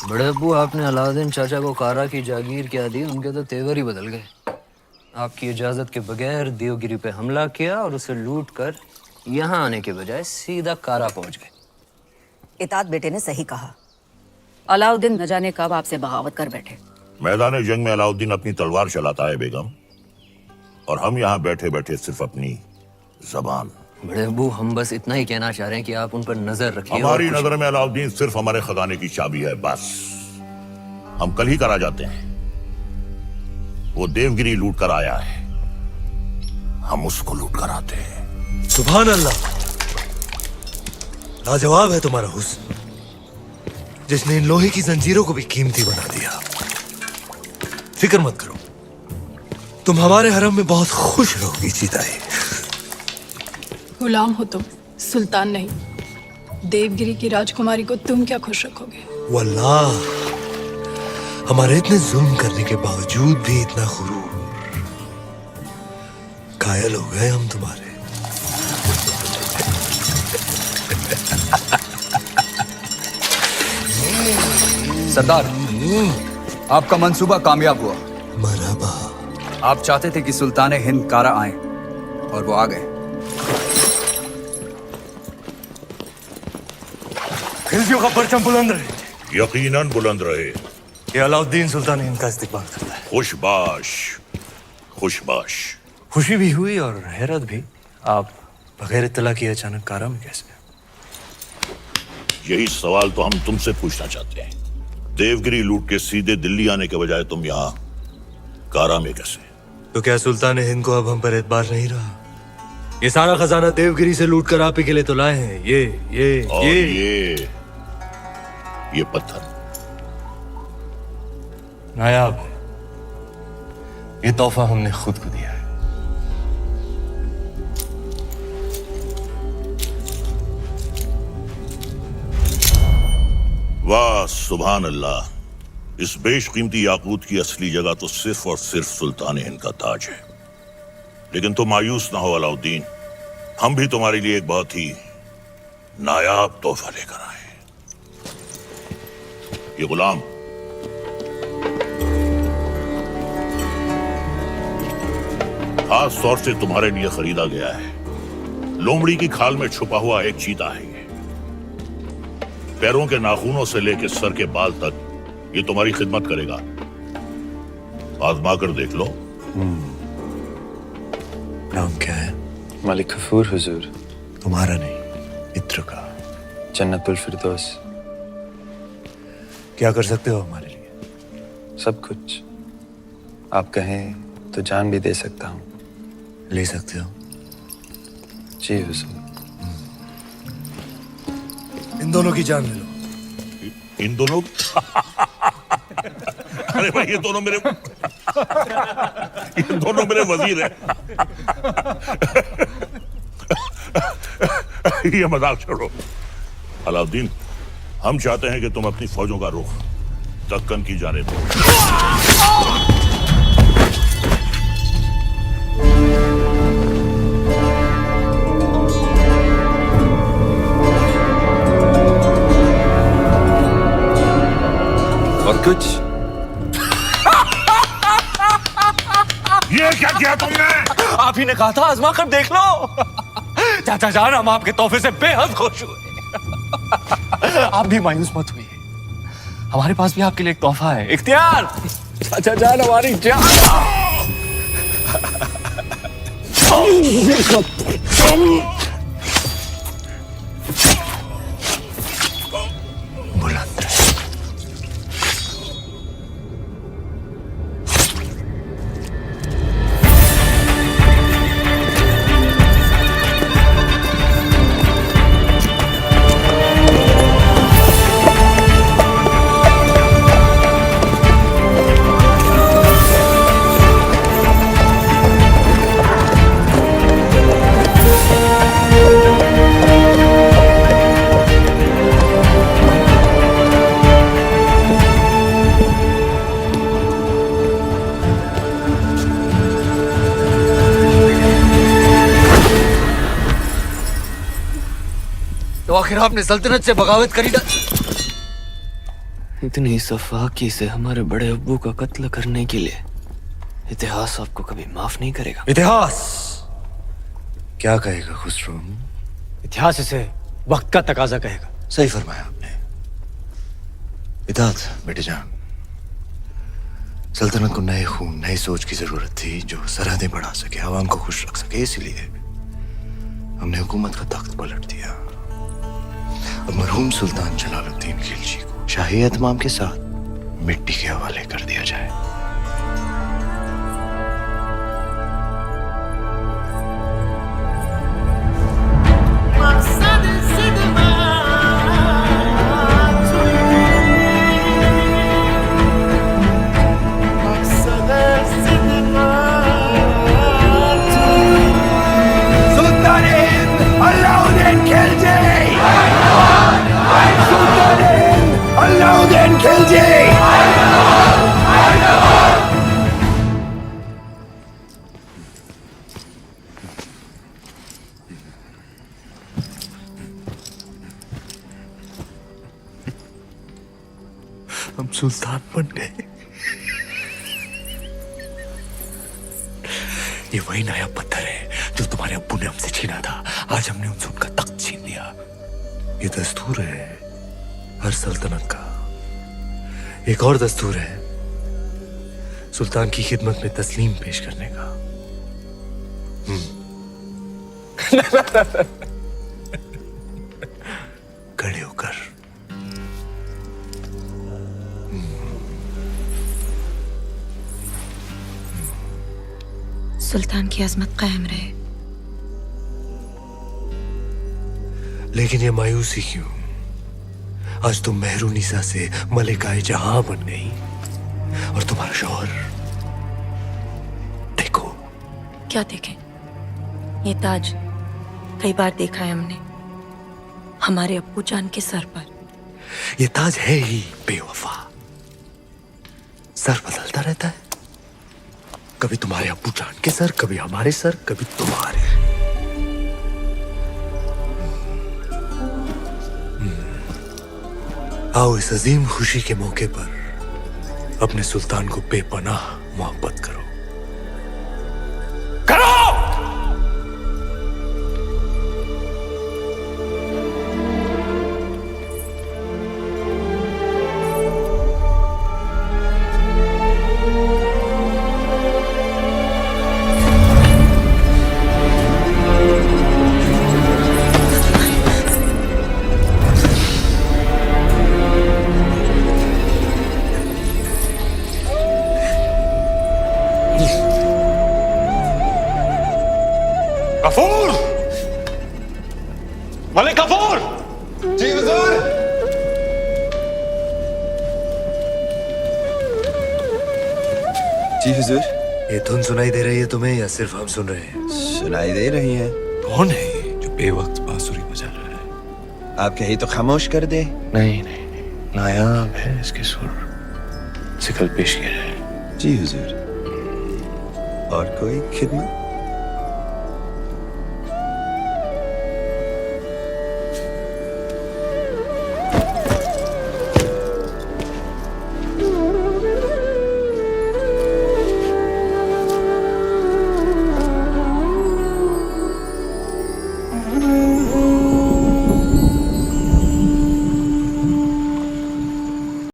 बड़े अब्बू, आपने अलाउद्दीन चाचा को कारा की जागीर क्या दी, उनके तो तेवर ही बदल गए। आपकी इजाजत के बगैर देवगिरी पे हमला किया और उसे लूट कर यहाँ आने के बजाय सीधा कारा पहुंच गए। इतात बेटे ने सही कहा। अलाउद्दीन न जाने कब आपसे बगावत कर बैठे। मैदान जंग में अलाउद्दीन अपनी तलवार चलाता है बेगम, और हम यहाँ बैठे बैठे सिर्फ अपनी जबान। बड़े अब्बू, हम बस इतना ही कहना चाह रहे हैं कि आप उन पर नजर रखिए। हमारी नजर में अलाउद्दीन सिर्फ हमारे खजाने की चाबी है, बस। हम कल ही करा जाते हैं। वो देवगिरी लूट कर आया है, हम उसको लूट कर आते हैं। सुभान अल्लाह, लाजवाब है तुम्हारा हुस्न, जिसने इन लोहे की जंजीरों को भी कीमती बना दिया। फिक्र मत करो, तुम हमारे हरम में बहुत खुश रहोगी सीताई। गुलाम हो तुम, सुल्तान नहीं। देवगिरी की राजकुमारी को तुम क्या खुश रखोगे? वल्लाह, हमारे इतने जुल्म करने के बावजूद भी इतना गुरूर। कायल हो गए हम तुम्हारे। सरदार, आपका मंसूबा कामयाब हुआ। मरहबा। आप चाहते थे कि सुल्तान हिंद कारा आए, और वो आ गए। खिलजियों का परचम बुलंद रहे। यकीनन बुलंद रहे। ये अलाउद्दीन सुल्तान हिंद का इस्तेमाल करता है। खुशबाश, खुशबाश। खुशी भी हुई और हैरत भी। आप बगैर इत्तला किए अचानक कारा में कैसे? यही सवाल तो हम तुमसे पूछना चाहते हैं। देवगिरी लूट के सीधे दिल्ली आने के बजाय तुम यहाँ कारा में कैसे? तो क्या सुल्तान हिंद को अब हम पर एतबार नहीं रहा? ये सारा खजाना देवगिरी से लूट कर आप ही के लिए तो लाए हैं। ये पत्थर नायाब है। ये तोहफा हमने खुद को दिया है। वाह सुभान अल्लाह, इस बेशकीमती याकूत की असली जगह तो सिर्फ और सिर्फ सुल्तान हिंद का ताज है। लेकिन तुम मायूस ना हो अलाउद्दीन, हम भी तुम्हारे लिए एक बहुत ही नायाब तोहफा लेकर आए। ये गुलाम खास तौर से तुम्हारे लिए खरीदा गया है। लोमड़ी की खाल में छुपा हुआ एक चीता है ये। पैरों के नाखूनों से लेकर सर के बाल तक ये तुम्हारी खिदमत करेगा। आजमा कर देख लो। नाम क्या है? मलिक गफूर हुजूर। तुम्हारा नहीं, मित्र का। जन्नतुल फिरदौस। क्या कर सकते हो हमारे लिए? सब कुछ। आप कहें तो जान भी दे सकता हूँ। ले सकते हो? जी हुजूर। इन दोनों की जान ले लो। इन दोनों अरे भाई, ये दोनों मेरे वजीर हैं। ये मजाक छोड़ो अलाउद्दीन, हम चाहते हैं कि तुम अपनी फौजों का रुख दक्कन की जानिब दो। और कुछ? ये क्या किया तुमने? आप ही ने कहा था आजमा कर देख लो। चाचा जान, हम आपके तोहफे से बेहद खुश हुए। आप भी मायूस मत हुई, हमारे पास भी आपके लिए एक तोहफा है। इख्तियार, चाचा जान हमारी जान। बुलंद रहे। तो आखिर आपने सल्तनत से बगावत करी इतनी सफाकी से हमारे बड़े अब्बू का कत्ल करने के लिए इतिहास आपको कभी माफ नहीं करेगा। इतिहास क्या कहेगा खुसरो? इतिहास इसे वक्त का तकाजा कहेगा। सही फरमाया आपने। इताद बेटे जान, सल्तनत को नए खून नई सोच की जरूरत थी जो सरहदें बढ़ा सके, आवाम को खुश रख सके। इसलिए हमने हुकूमत का तख्त पलट दिया। अब मरहूम सुल्तान जलालुद्दीन खिलजी को शाही एहतमाम के साथ मिट्टी के हवाले कर दिया जाए। हम सुल्तान बन गए। ये वही नया पत्थर है जो तुम्हारे अब्बू ने हमसे छीना था। आज हमने उनसे उनका तख्त छीन लिया। ये दस्तूर है हर सल्तनत का। एक और दस्तूर है सुल्तान की खिदमत में तस्लीम पेश करने का। खड़े होकर सुल्तान की अजमत कायम रहे। लेकिन ये मायूसी क्यों? आज तुम मेहरुनिसा से मलिकाए जहां बन गई और तुम्हारा शौहर देखो। क्या देखें? ये ताज कई बार देखा है हमने हमारे अब्बू जान के सर पर। ये ताज है ही बेवफा, सर बदलता रहता है। कभी तुम्हारे अब्बू जान के सर, कभी हमारे सर, कभी तुम्हारे। आओ इस अजीम खुशी के मौके पर अपने सुल्तान को बेपनाह मोहब्बत करो। गफूर! मलिक गफूर! जी हुजूर। जी हुजूर। ये धुन सुनाई दे रही है तुम्हें या सिर्फ हम सुन रहे हैं? सुनाई दे रही है। कौन है ये जो बेवक्त बांसुरी बजा रहा है? आप कहीं तो खामोश कर दे। नहीं नहीं नहीं, नायाब है इसके सुर। सिकल पेश किया है। जी हुजूर। और कोई खिदमत?